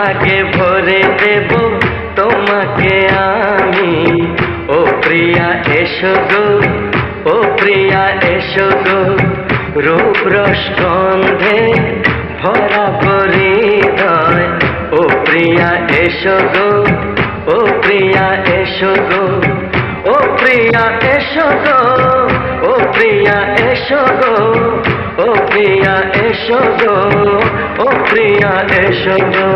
সোহাগে ভরে দেব তোমাকে আমি। ও প্রিয়া এসো গো, ও প্রিয়া এসো গো, রূপ রস গন্ধে ভরা হৃদয়। ও প্রিয়া এসো গো, ও প্রিয়া এসো গো, ও প্রিয়া এসো গো, ও প্রিয়া এসো গো, ও প্রিয়া এসো গো, ও প্রিয়া এসো গো।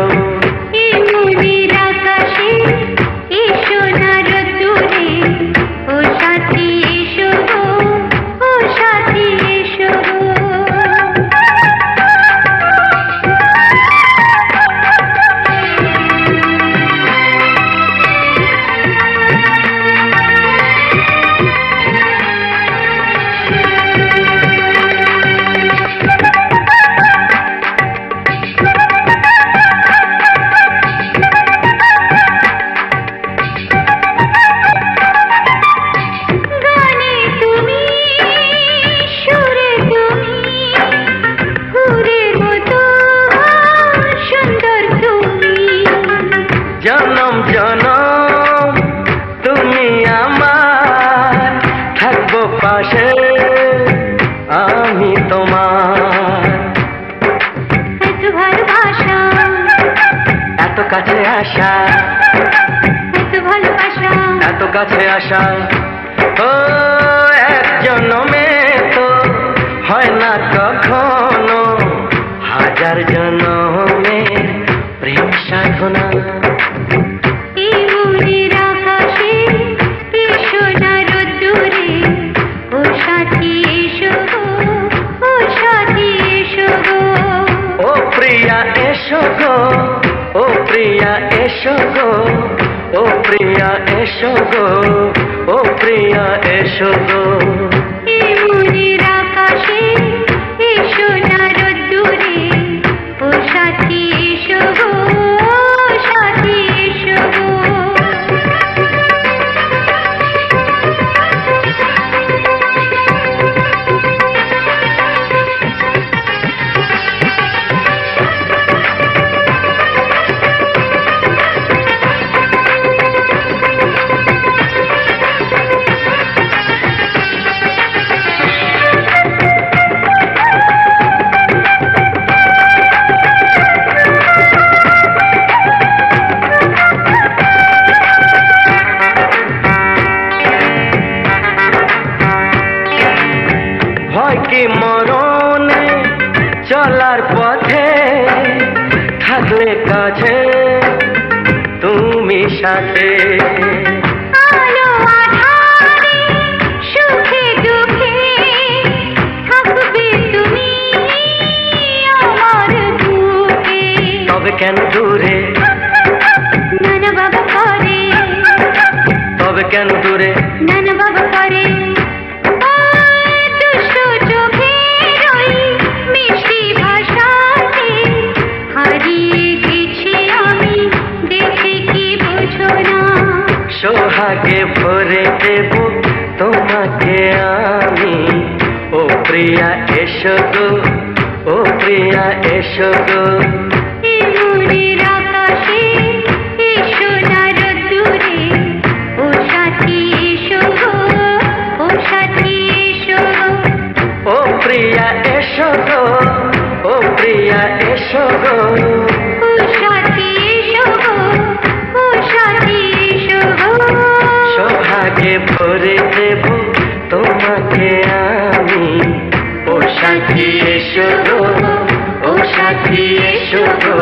জনম জনম তুমি আমার, থাকবো পাশে আমি তোমার। এত ভালোবাসা, এত কাছে আসা, এত ভালোবাসা, এত কাছে আসা। ও এক জন্মে তো হয় না কখনো, হাজার জন্মে প্রেম সাধনা। এসো গো, ও প্রিয়া এসো গো, ও প্রিয়া এসো গো, ও প্রিয়া এসো গো। আকাশে এসো না রোদ্দুরে, ও সাথী এসো গো, সাথী এসো গো। ভয় কি মরণে চলার পথে, থাকলে কাছে তুমি সাথে। আলো আঁধারে সুখে দুঃখে থাকবে তুমি আমার বুকে। তবে কেন দূরে, নানা বাবা করে, তবে কেন দূরে, নানা বাবা করে। দুষ্ট চোখের ওই মিষ্টি ভাষাতে হারিয়ে গেছি আমি, দেখে কি বুঝো না। সোহাগে ভরে দেব তোমাকে আমি। ও প্রিয়া এসো গো, ও প্রিয়া এসো গো। আকাশে এসো না রোদ্দুরে, ও সাথী এসো গো, ও সাথী এসো গো। ও প্রিয়া এসো গো, ও প্রিয়া এসো গো, ও সাথী এসো গো, ও সাথী এসো গো। সোহাগে ভরে দেব তোমাকে আমি। ও সাথী এসো গো, ও সাথী এসো গো,